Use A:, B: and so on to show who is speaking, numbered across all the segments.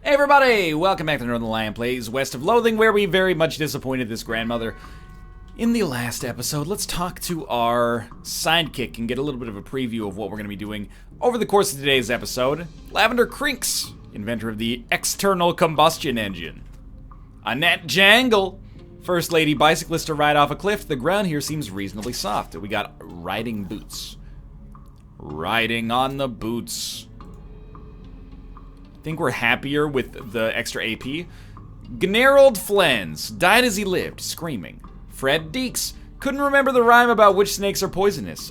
A: Hey everybody, welcome back to Northernlion Plays West of Loathing, where we very much disappointed this grandmother. In the last episode, let's talk to our sidekick and get a little bit of a preview of what we're going to be doing over the course of today's episode. Lavender Crinks, inventor of the external combustion engine. Annette Jangle, first lady bicyclist to ride off a cliff. The ground here seems reasonably soft. We got riding boots. Riding on the boots. Think we're happier with the extra AP. Gnerold Flens died as he lived, screaming. Fred Deeks couldn't remember the rhyme about which snakes are poisonous.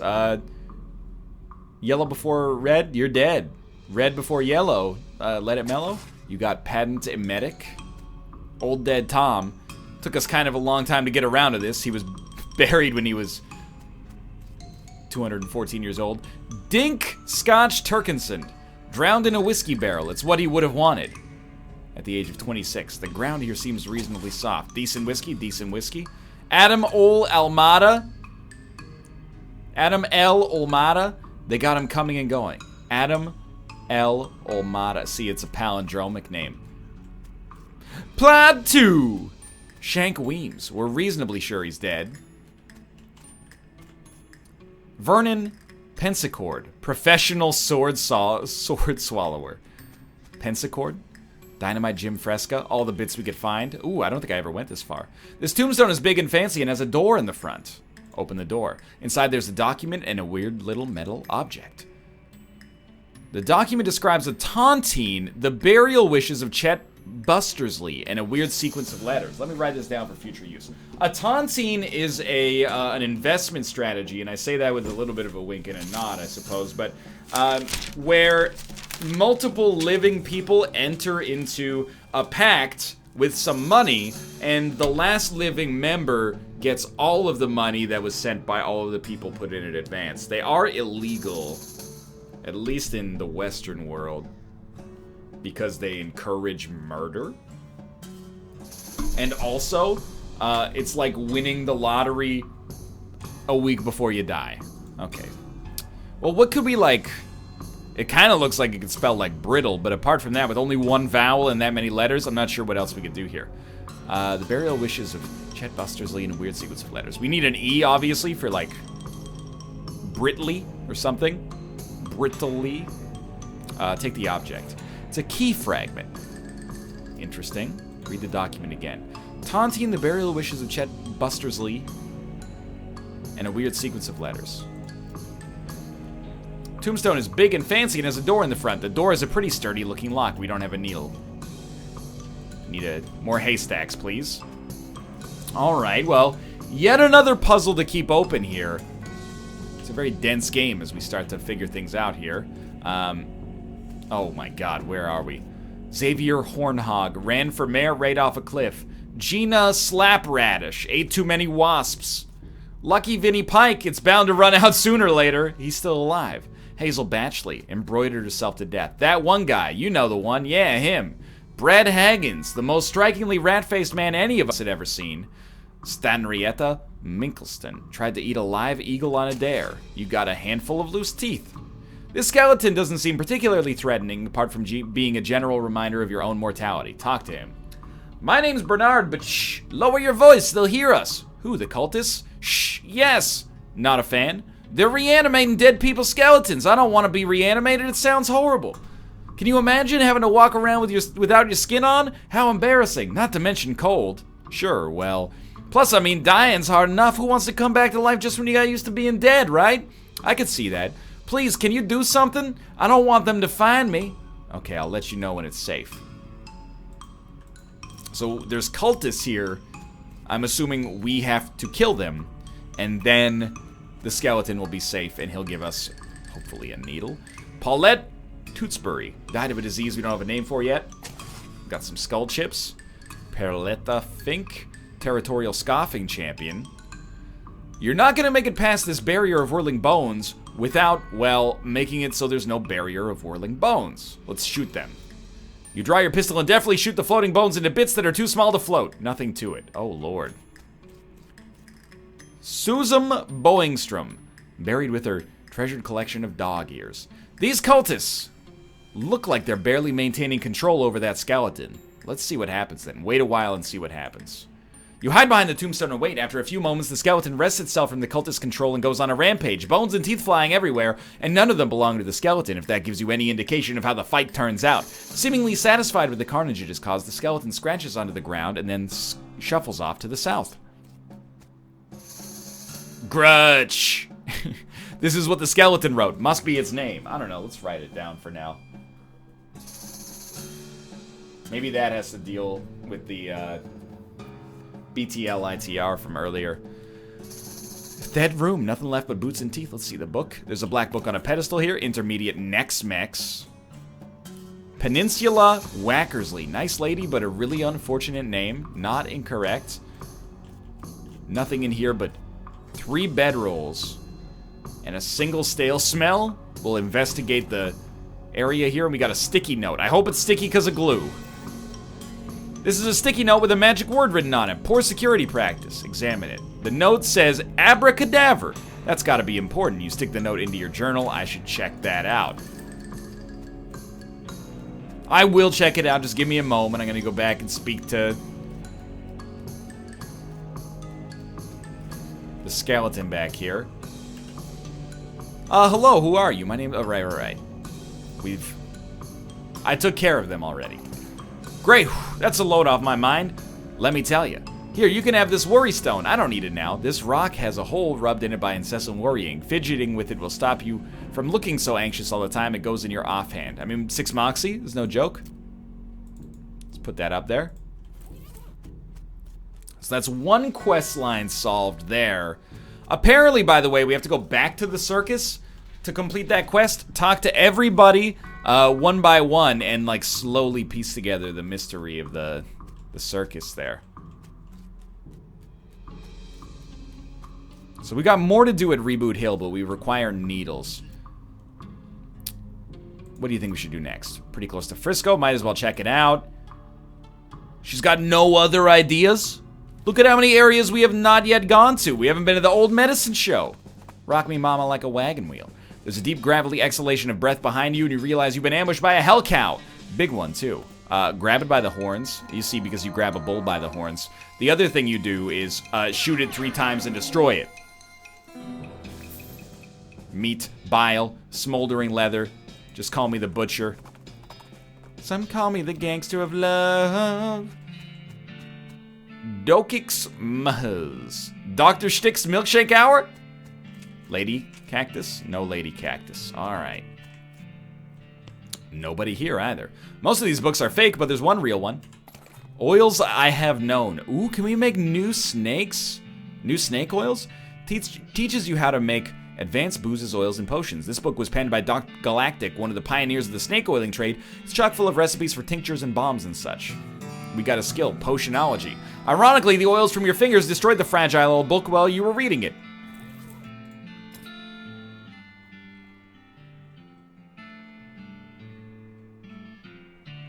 A: Yellow before red, you're dead. Red before yellow, let it mellow. You got patent emetic. Old dead Tom. Took us kind of a long time to get around to this. He was buried when he was 214 years old. Dink Scotch Turkinson. Drowned in a whiskey barrel. It's what he would have wanted at the age of 26. The ground here seems reasonably soft. Decent whiskey, decent whiskey. Adam Ol Almada. Adam L. Olmada. They got him coming and going. Adam L. Olmada. See, it's a palindromic name. Plaid 2. Shank Weems. We're reasonably sure he's dead. Vernon Pensacord, professional sword swallower. Pensacord, Dynamite Jim Fresca, all the bits we could find. Ooh, I don't think I ever went this far. This tombstone is big and fancy and has a door in the front. Open the door. Inside there's a document and a weird little metal object. The document describes a tontine, the burial wishes of Chet Bustersley, and a weird sequence of letters. Let me write this down for future use. A tontine is an investment strategy, and I say that with a little bit of a wink and a nod, I suppose, but where multiple living people enter into a pact with some money, and the last living member gets all of the money that was sent by all of the people put in in advance. They are illegal, at least in the Western world, because they encourage murder. And also, it's like winning the lottery a week before you die. Okay. Well, what could we like... It kind of looks like it could spell like brittle, but apart from that, with only one vowel and that many letters, I'm not sure what else we could do here. The burial wishes of Chet Bustersley and a weird sequence of letters. We need an E, obviously, for like... Britley or something. Brittly. Take the object. It's a key fragment. Interesting. Read the document again. Taunting the burial wishes of Chet Bustersley and a weird sequence of letters. Tombstone is big and fancy and has a door in the front. The door is a pretty sturdy looking lock. We don't have a needle. Need more haystacks, please. Alright, well, yet another puzzle to keep open here. It's a very dense game as we start to figure things out here. Oh my god, where are we? Xavier Hornhog ran for mayor right off a cliff. Gina Slapradish ate too many wasps. Lucky Vinnie Pike, it's bound to run out sooner or later. He's still alive. Hazel Batchley embroidered herself to death. That one guy, you know the one, yeah, him. Brad Haggins, the most strikingly rat-faced man any of us had ever seen. Stanrietta Minkleston tried to eat a live eagle on a dare. You got a handful of loose teeth. This skeleton doesn't seem particularly threatening, apart from being a general reminder of your own mortality. Talk to him. My name's Bernard, but shh, lower your voice, they'll hear us. Who, the cultists? Shh, yes. Not a fan. They're reanimating dead people's skeletons. I don't want to be reanimated, it sounds horrible. Can you imagine having to walk around without your skin on? How embarrassing, not to mention cold. Sure, well, plus, I mean, dying's hard enough. Who wants to come back to life just when you got used to being dead, right? I could see that. Please, can you do something? I don't want them to find me. Okay, I'll let you know when it's safe. So, there's cultists here. I'm assuming we have to kill them. And then the skeleton will be safe, and he'll give us, hopefully, a needle. Paulette Tootsbury died of a disease we don't have a name for yet. Got some skull chips. Perletta Fink, territorial scoffing champion. You're not going to make it past this barrier of whirling bones without, well, making it so there's no barrier of whirling bones. Let's shoot them. You draw your pistol and definitely shoot the floating bones into bits that are too small to float. Nothing to it. Oh, Lord. Susan Boingstrom, buried with her treasured collection of dog ears. These cultists look like they're barely maintaining control over that skeleton. Let's see what happens then. Wait a while and see what happens. You hide behind the tombstone and wait. After a few moments, the skeleton wrests itself from the cultist's control and goes on a rampage. Bones and teeth flying everywhere, and none of them belong to the skeleton, if that gives you any indication of how the fight turns out. Seemingly satisfied with the carnage it has caused, the skeleton scratches onto the ground and then shuffles off to the south. Grudge! This is what the skeleton wrote. Must be its name. I don't know. Let's write it down for now. Maybe that has to deal with the BTLITR from earlier. Dead room. Nothing left but boots and teeth. Let's see the book. There's a black book on a pedestal here. Intermediate Nex-Mex. Peninsula Wackersley. Nice lady, but a really unfortunate name. Not incorrect. Nothing in here but 3 bedrolls and a single stale smell. We'll investigate the area here, and we got a sticky note. I hope it's sticky because of glue. This is a sticky note with a magic word written on it. Poor security practice. Examine it. The note says abracadabra. That's got to be important. You stick the note into your journal. I should check that out. I will check it out. Just give me a moment. I'm going to go back and speak to the skeleton back here. Hello, who are you? My name... Oh, right. I took care of them already. Great, that's a load off my mind. Let me tell you. Here, you can have this worry stone. I don't need it now. This rock has a hole rubbed in it by incessant worrying. Fidgeting with it will stop you from looking so anxious all the time. It goes in your offhand. I mean, 6 moxie is no joke. Let's put that up there. So that's 1 quest line solved there. Apparently, by the way, we have to go back to the circus to complete that quest. Talk to everybody one by one and like slowly piece together the mystery of the circus there. So we got more to do at Reboot Hill, but we require needles. What do you think we should do next? Pretty close to Frisco. Might as well check it out. She's got no other ideas? Look at how many areas we have not yet gone to. We haven't been to the old medicine show. Rock me mama like a wagon wheel. There's a deep gravelly exhalation of breath behind you and you realize you've been ambushed by a hell cow. Big one too. Grab it by the horns. You see, because you grab a bull by the horns. The other thing you do is shoot it 3 times and destroy it. Meat, bile, smoldering leather. Just call me the butcher. Some call me the gangster of love. Dokix Mahaz. Dr. Stick's milkshake hour? Lady cactus? No lady cactus. Alright. Nobody here either. Most of these books are fake, but there's one real one. Oils I have known. Ooh, can we make new snakes? New snake oils? Teaches you how to make advanced boozes, oils, and potions. This book was penned by Doc Galactic, one of the pioneers of the snake oiling trade. It's chock full of recipes for tinctures and bombs and such. We got a skill, potionology. Ironically, the oils from your fingers destroyed the fragile old book while you were reading it.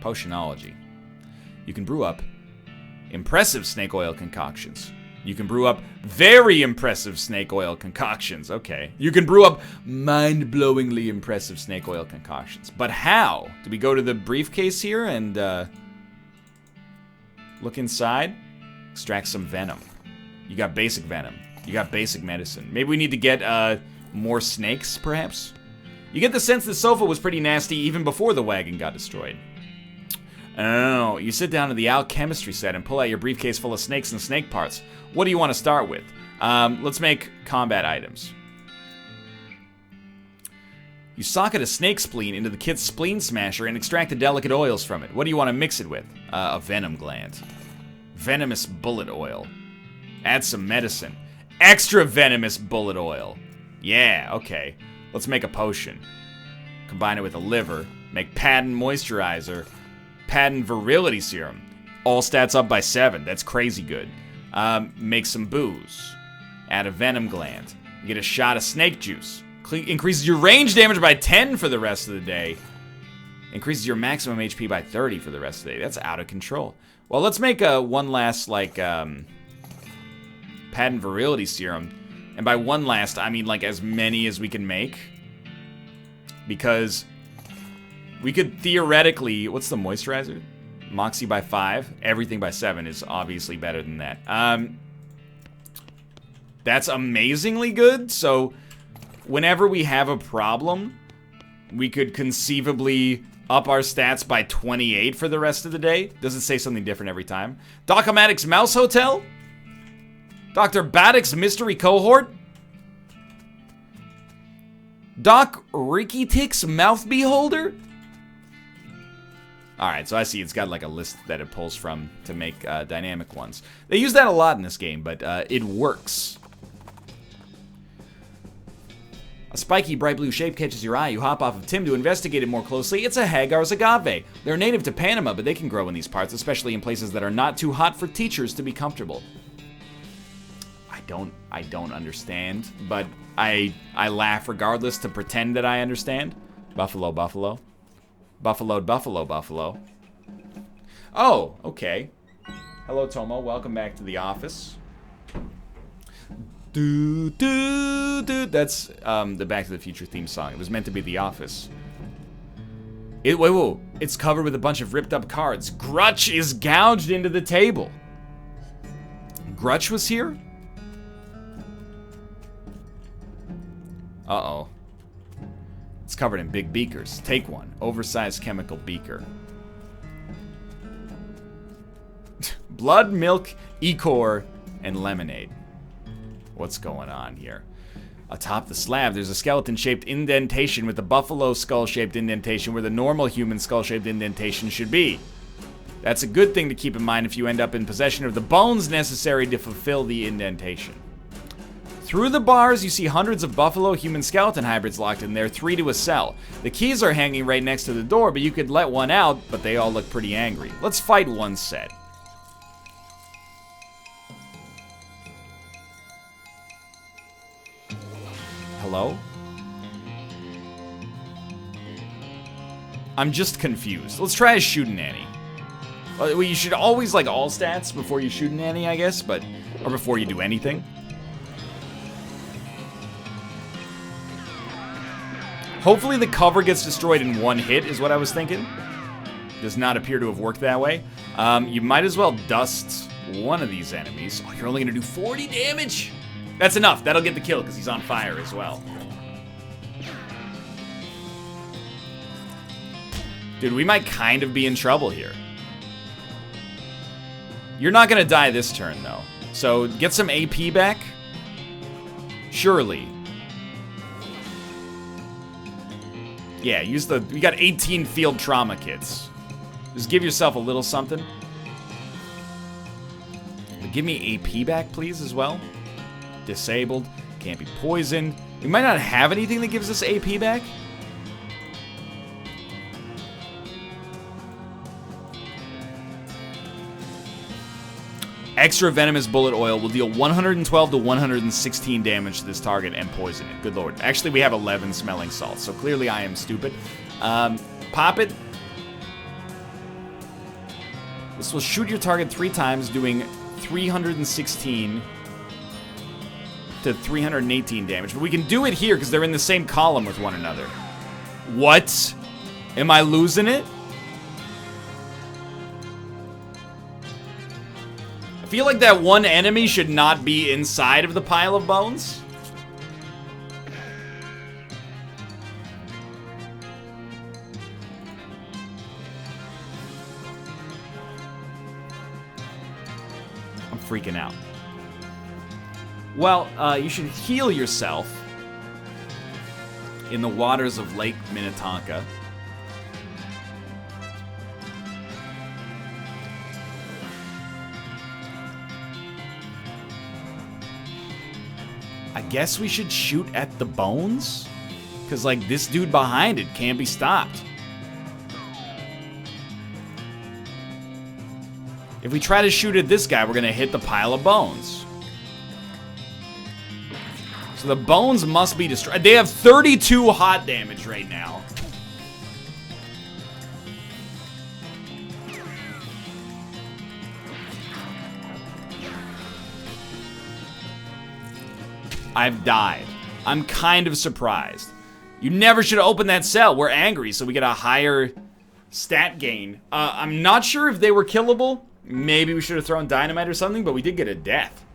A: Potionology. You can brew up impressive snake oil concoctions. You can brew up very impressive snake oil concoctions. Okay. You can brew up mind-blowingly impressive snake oil concoctions. But how? Do we go to the briefcase here and look inside? Extract some venom. You got basic venom. You got basic medicine. Maybe we need to get more snakes, perhaps? You get the sense the sofa was pretty nasty even before the wagon got destroyed. Oh, you sit down to the alchemistry set and pull out your briefcase full of snakes and snake parts. What do you want to start with? Let's make combat items. You socket a snake spleen into the kit's spleen smasher and extract the delicate oils from it. What do you want to mix it with? A venom gland. Venomous bullet oil. Add some medicine. Extra venomous bullet oil. Yeah, okay. Let's make a potion. Combine it with a liver. Make patent moisturizer. Patent virility serum. All stats up by 7. That's crazy good. Make some booze. Add a venom gland. You get a shot of snake juice. Increases your range damage by 10 for the rest of the day. Increases your maximum HP by 30 for the rest of the day. That's out of control. Well, let's make one last, like, patent virility serum. And by one last, I mean, like, as many as we can make. Because We could theoretically... What's the moisturizer? Moxie by 5. Everything by 7 is obviously better than that. That's amazingly good. So whenever we have a problem, we could conceivably up our stats by 28 for the rest of the day. Does it say something different every time? Doc-O-Matic's Mouse Hotel? Dr. Baddock's Mystery Cohort? Doc Ricky Tick's Mouth Beholder? Alright, so I see it's got like a list that it pulls from to make dynamic ones. They use that a lot in this game, but it works. A spiky bright blue shape catches your eye. You hop off of Tim to investigate it more closely. It's a Hagar's agave. They're native to Panama, but they can grow in these parts, especially in places that are not too hot for teachers to be comfortable. I don't understand, but I laugh regardless to pretend that I understand. Buffalo, buffalo. Buffaloed, buffalo, buffalo. Oh, okay. Hello, Tomo. Welcome back to the office. Do, do, do. That's the Back to the Future theme song. It was meant to be The Office. Whoa. It's covered with a bunch of ripped up cards. Grutch is gouged into the table. Grutch was here? Uh-oh. It's covered in big beakers. Take one. Oversized chemical beaker. Blood, milk, ichor, and lemonade. What's going on here? Atop the slab, there's a skeleton-shaped indentation with a buffalo skull-shaped indentation where the normal human skull-shaped indentation should be. That's a good thing to keep in mind if you end up in possession of the bones necessary to fulfill the indentation. Through the bars, you see hundreds of buffalo-human skeleton hybrids locked in there, 3 to a cell. The keys are hanging right next to the door, but you could let one out, but they all look pretty angry. Let's fight one set. Hello? I'm just confused. Let's try a shooting Annie. Well, you should always like all stats before you shoot an Annie, I guess, but... Or before you do anything. Hopefully the cover gets destroyed in one hit, is what I was thinking. Does not appear to have worked that way. You might as well dust one of these enemies. Oh, you're only gonna do 40 damage? That's enough. That'll get the kill, because he's on fire as well. Dude, we might kind of be in trouble here. You're not gonna die this turn, though. So, get some AP back. Surely. Yeah, use the... We got 18 field trauma kits. Just give yourself a little something. Give me AP back, please, as well. Disabled. Can't be poisoned. We might not have anything that gives us AP back. Extra venomous bullet oil will deal 112 to 116 damage to this target and poison it. Good lord. Actually, we have 11 smelling salts, so clearly I am stupid. Pop it. This will shoot your target 3 times, doing 316 to 318 damage. But we can do it here because they're in the same column with one another. What? Am I losing it? I feel like that one enemy should not be inside of the pile of bones. I'm freaking out. Well, you should heal yourself in the waters of Lake Minnetonka. I guess we should shoot at the bones? Because, like, this dude behind it can't be stopped. If we try to shoot at this guy, we're going to hit the pile of bones. So the bones must be destroyed. They have 32 hot damage right now. I've died. I'm kind of surprised. You never should have opened that cell. We're angry, so we get a higher stat gain. I'm not sure if they were killable. Maybe we should have thrown dynamite or something, but we did get a death.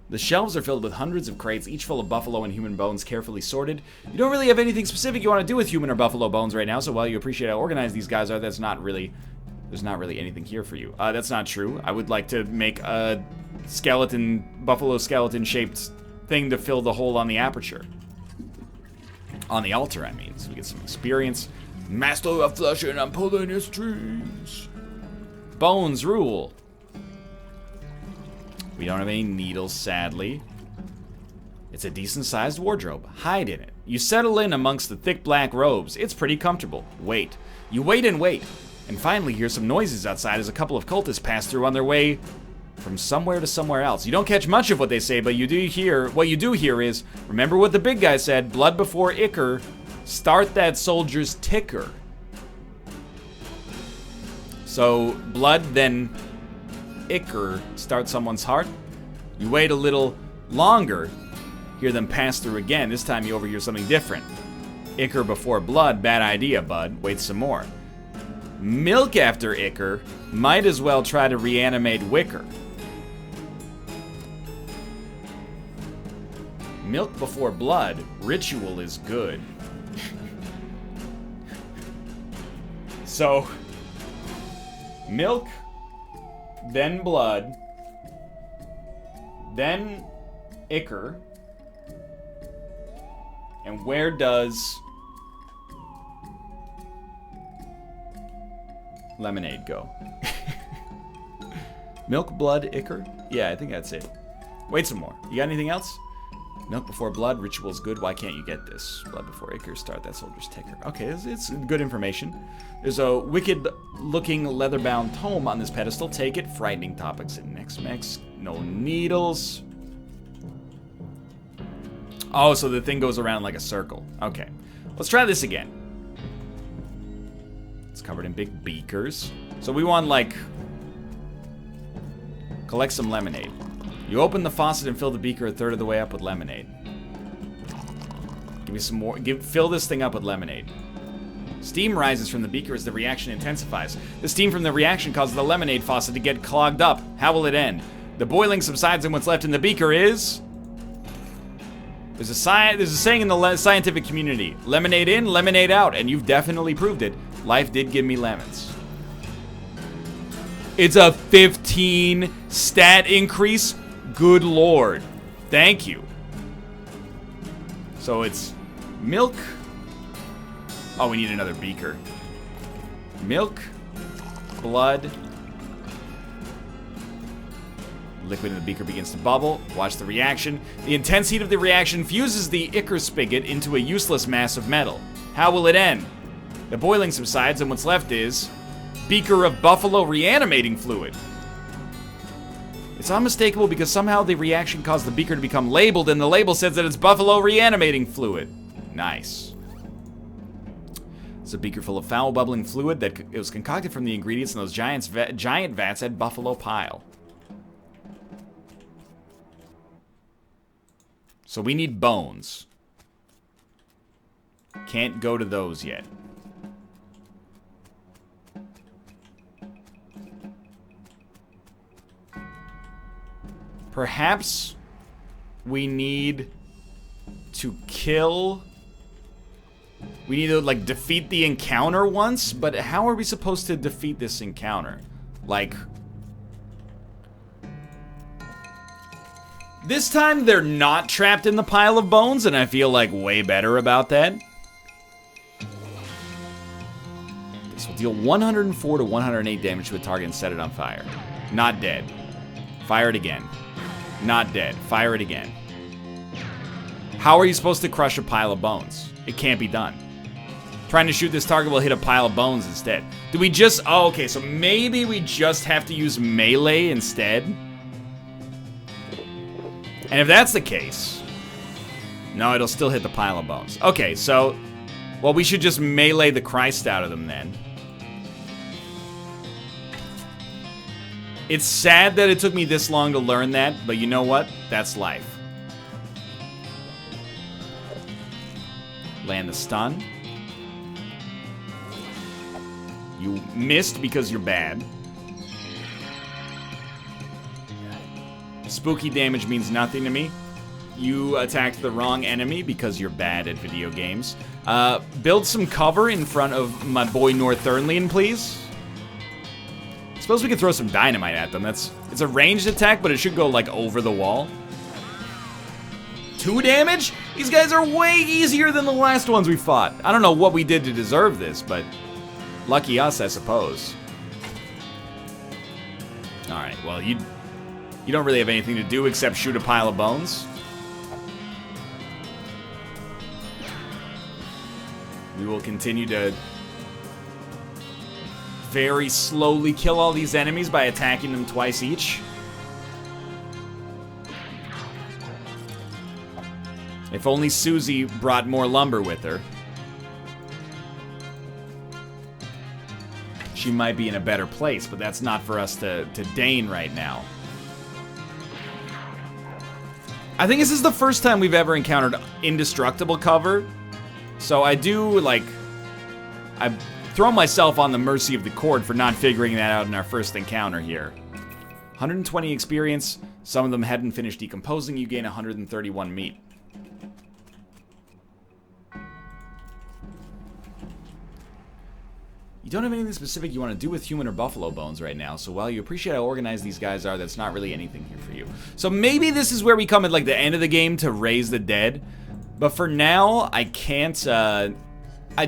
A: The shelves are filled with hundreds of crates, each full of buffalo and human bones carefully sorted. You don't really have anything specific you want to do with human or buffalo bones right now, so while you appreciate how organized these guys are, there's not really anything here for you. That's not true. I would like to make a buffalo skeleton shaped thing to fill the hole on the aperture. On the altar, I mean, so we get some experience. Master of flesh and I'm pulling his strings. Bones rule. We don't have any needles, sadly. It's a decent-sized wardrobe. Hide in it. You settle in amongst the thick black robes. It's pretty comfortable. Wait. You wait and wait. And finally hear some noises outside as a couple of cultists pass through on their way from somewhere to somewhere else. You don't catch much of what they say, but what you do hear is, remember what the big guy said, blood before ichor, start that soldier's ticker. So, blood, then ichor, start someone's heart. You wait a little longer, hear them pass through again. This time you overhear something different. Ichor before blood, bad idea, bud. Wait some more. Milk after ichor, might as well try to reanimate wicker. Milk before blood, ritual is good. So, milk, then blood, then ichor, and where does lemonade go? Milk, blood, ichor? Yeah, I think that's it. Wait some more. You got anything else? Milk before blood, ritual's good. Why can't you get this? Blood before ichor, start that soldier's ticker. Okay, it's good information. There's a wicked-looking leather-bound tome on this pedestal. Take it. Frightening topics in Next. No needles. Oh, so the thing goes around like a circle. Okay. Let's try this again. It's covered in big beakers. So we want, like, collect some lemonade. You open the faucet and fill the beaker a third of the way up with lemonade. Give me some more. Fill this thing up with lemonade. Steam rises from the beaker as the reaction intensifies. The steam from the reaction causes the lemonade faucet to get clogged up. How will it end? The boiling subsides and what's left in the beaker is... There's a saying in the scientific community. Lemonade in, lemonade out. And you've definitely proved it. Life did give me lemons. It's a 15 stat increase. Good lord. Thank you. So it's milk. Oh, we need another beaker. Milk, blood. Liquid in the beaker begins to bubble. Watch the reaction. The intense heat of the reaction fuses the ichor spigot into a useless mass of metal. How will it end? The boiling subsides and what's left is beaker of buffalo reanimating fluid. It's unmistakable because somehow the reaction caused the beaker to become labeled and the label says that it's buffalo reanimating fluid. Nice. It's a beaker full of foul bubbling fluid that it was concocted from the ingredients in those giant vats at Buffalo Pile. So we need bones. Can't go to those yet. Perhaps we need to kill... We need to, like, defeat the encounter once, but how are we supposed to defeat this encounter? Like... This time, they're not trapped in the pile of bones, and I feel, like, way better about that. This will deal 104 to 108 damage to a target and set it on fire. Not dead. Fire it again. Not dead. Fire it again. How are you supposed to crush a pile of bones? It can't be done. Trying to shoot this target will hit a pile of bones instead. Do we just... Oh, okay, so maybe we just have to use melee instead? And if that's the case... No, it'll still hit the pile of bones. Okay, so... Well, we should just melee the Christ out of them then. It's sad that it took me this long to learn that, but you know what? That's life. Land the stun. You missed because you're bad. Spooky damage means nothing to me. You attacked the wrong enemy because you're bad at video games. Build some cover in front of my boy Nor Thernlion, please. Suppose we could throw some dynamite at them. It's a ranged attack, but it should go like over the wall. 2 damage? These guys are way easier than the last ones we fought. I don't know what we did to deserve this, but lucky us, I suppose. Alright, well, you don't really have anything to do except shoot a pile of bones. We will continue to very slowly kill all these enemies by attacking them twice each. If only Susie brought more lumber with her. She might be in a better place, but that's not for us to deign right now. I think this is the first time we've ever encountered indestructible cover. So I do, like, I throw myself on the mercy of the court for not figuring that out in our first encounter here. 120 experience. Some of them hadn't finished decomposing. You gain 131 meat. You don't have anything specific you want to do with human or buffalo bones right now, so while you appreciate how organized these guys are, that's not really anything here for you. So maybe this is where we come at like the end of the game to raise the dead, but for now, I can't, I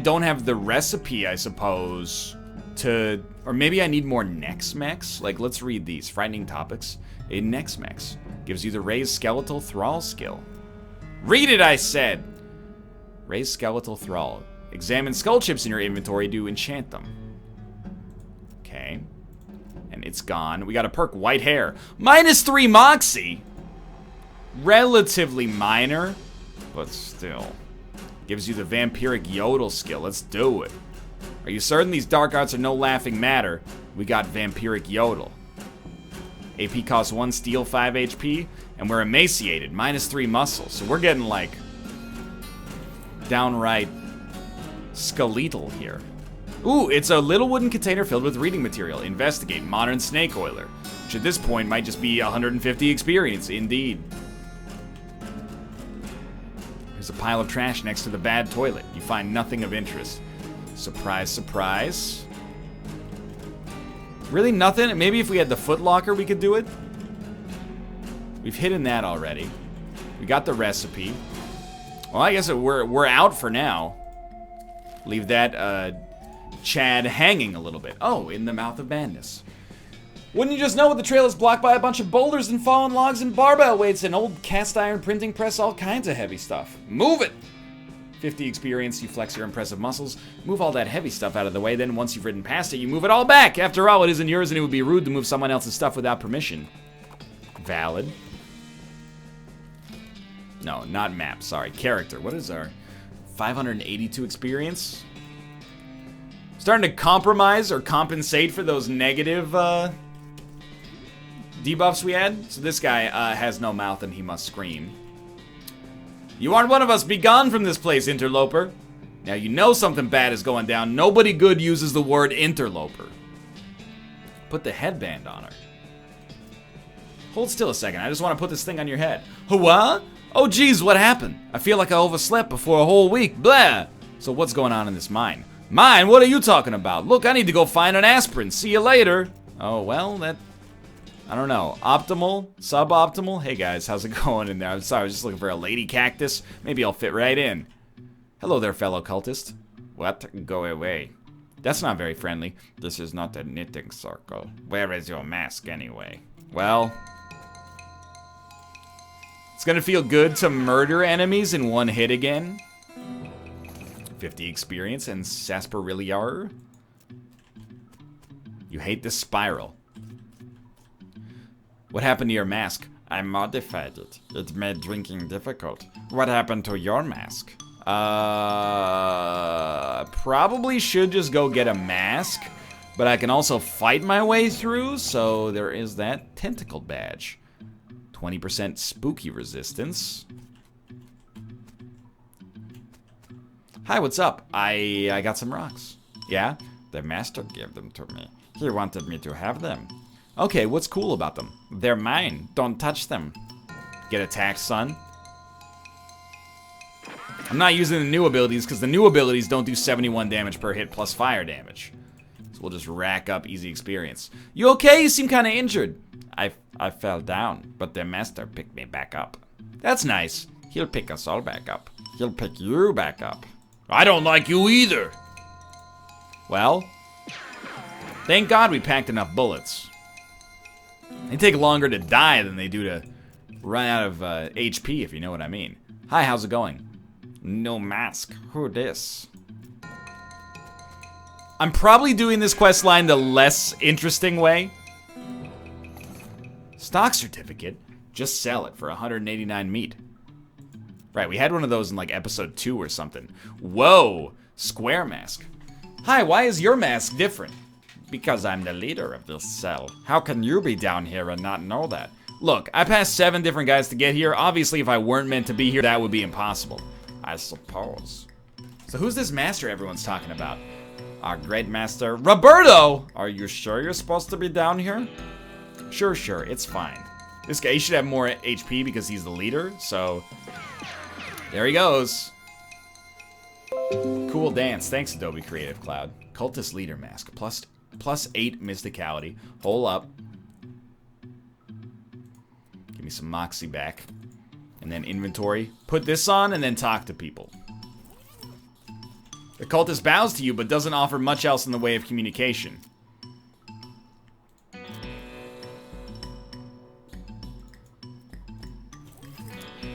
A: don't have the recipe, I suppose, to, or maybe I need more Nex-Mex? Like, let's read these. Frightening topics. A Nex-Mex gives you the raised skeletal thrall skill. Read it, I said! Raised skeletal thrall. Examine skull chips in your inventory to enchant them. Okay. And it's gone. We got a perk, white hair. -3 moxie! Relatively minor, but still. Gives you the vampiric yodel skill. Let's do it. Are you certain these dark arts are no laughing matter? We got vampiric yodel. AP costs 1 steel, 5 HP, and we're emaciated. -3 muscle. So we're getting like downright skeletal here. Ooh, it's a little wooden container filled with reading material. Investigate. Modern snake oiler. Which at this point might just be 150 experience, indeed. There's a pile of trash next to the bad toilet. You find nothing of interest. Surprise, surprise. Really nothing? Maybe if we had the footlocker we could do it? We've hidden that already. We got the recipe. Well, I guess we're out for now. Leave that Chad hanging a little bit. Oh, in the mouth of madness. Wouldn't you just know it, the trail is blocked by a bunch of boulders and fallen logs and barbell weights, an old cast iron printing press, all kinds of heavy stuff. Move it! 50 experience, you flex your impressive muscles. Move all that heavy stuff out of the way, then once you've ridden past it, you move it all back. After all, it isn't yours and it would be rude to move someone else's stuff without permission. Valid. No, not map, sorry. Character. What is our 582 experience? Starting to compromise or compensate for those negative debuffs we had. So this guy has no mouth and he must scream. You aren't one of us. Be gone from this place, interloper. Now you know something bad is going down. Nobody good uses the word interloper. Put the headband on her. Hold still a second. I just want to put this thing on your head. What? Oh geez, what happened? I feel like I overslept before a whole week. Blah! So what's going on in this mine? Mine? What are you talking about? Look, I need to go find an aspirin. See you later. Oh, well, that... I don't know. Optimal? Suboptimal? Hey guys, how's it going in there? I'm sorry, I was just looking for a lady cactus. Maybe I'll fit right in. Hello there, fellow cultist. What? Go away. That's not very friendly. This is not a knitting circle. Where is your mask anyway? Well... it's gonna feel good to murder enemies in one hit again. 50 experience and sarsaparilla. You hate this spiral. What happened to your mask? I modified it. It made drinking difficult. What happened to your mask? Probably should just go get a mask, but I can also fight my way through, so there is that tentacle badge. 20% spooky resistance. Hi, what's up? I got some rocks. Yeah? The master gave them to me. He wanted me to have them. Okay, what's cool about them? They're mine. Don't touch them. Get attacked, son. I'm not using the new abilities because the new abilities don't do 71 damage per hit plus fire damage. So we'll just rack up easy experience. You okay? You seem kind of injured. I fell down, but the master picked me back up. That's nice. He'll pick us all back up. He'll pick you back up. I don't like you either. Well, thank God we packed enough bullets. They take longer to die than they do to run out of HP, if you know what I mean. Hi, how's it going? No mask. Who this? I'm probably doing this quest line the less interesting way. Stock certificate? Just sell it for 189 meat. Right, we had one of those in like episode 2 or something. Whoa! Square mask. Hi, why is your mask different? Because I'm the leader of this cell. How can you be down here and not know that? Look, I passed 7 different guys to get here. Obviously, if I weren't meant to be here, that would be impossible. I suppose. So who's this master everyone's talking about? Our great master, Roberto! Are you sure you're supposed to be down here? Sure, it's fine. This guy, he should have more HP because he's the leader, so... There he goes. Cool dance. Thanks, Adobe Creative Cloud. Cultist leader mask. Plus 8 mysticality. Hole up. Give me some moxie back. And then inventory. Put this on and then talk to people. The cultist bows to you but doesn't offer much else in the way of communication.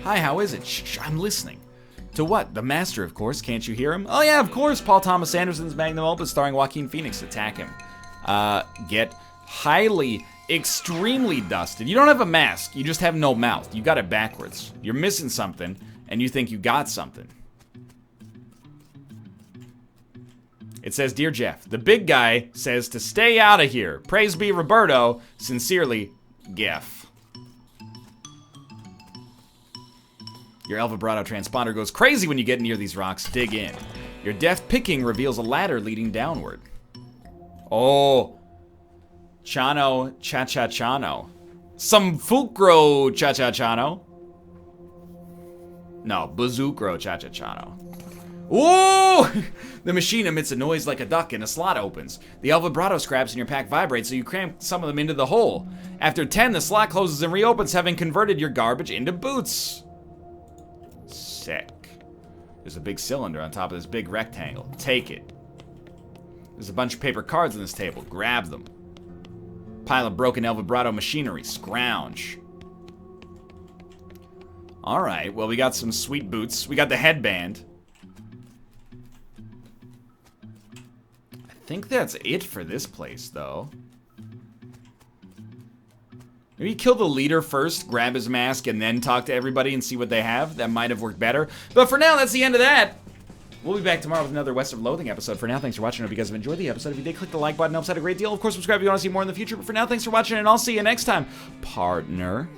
A: Hi, how is it? Shh, I'm listening. To what? The master, of course. Can't you hear him? Oh yeah, of course. Paul Thomas Anderson's Magnum Opus starring Joaquin Phoenix. Attack him. Get highly, extremely dusted. You don't have a mask. You just have no mouth. You got it backwards. You're missing something, and you think you got something. It says, Dear Jeff, the big guy says to stay out of here. Praise be Roberto. Sincerely, Geff. Your El Vibrato transponder goes crazy when you get near these rocks. Dig in. Your deft picking reveals a ladder leading downward. Oh. Chano, cha-cha-chano. Some fulcro cha-cha-chano. No, bazookro cha-cha-chano. Ooh! The machine emits a noise like a duck and a slot opens. The El Vibrato scraps in your pack vibrate, so you cram some of them into the hole. After 10, the slot closes and reopens, having converted your garbage into boots. Sick. There's a big cylinder on top of this big rectangle. Take it. There's a bunch of paper cards on this table. Grab them. Pile of broken El Vibrato machinery. Scrounge. Alright, well we got some sweet boots. We got the headband. I think that's it for this place, though. Maybe kill the leader first, grab his mask, and then talk to everybody and see what they have. That might have worked better. But for now, that's the end of that. We'll be back tomorrow with another West of Loathing episode. For now, thanks for watching. I hope you guys have enjoyed the episode. If you did, click the like button. It helps out a great deal. Of course, subscribe if you want to see more in the future. But for now, thanks for watching, and I'll see you next time, partner.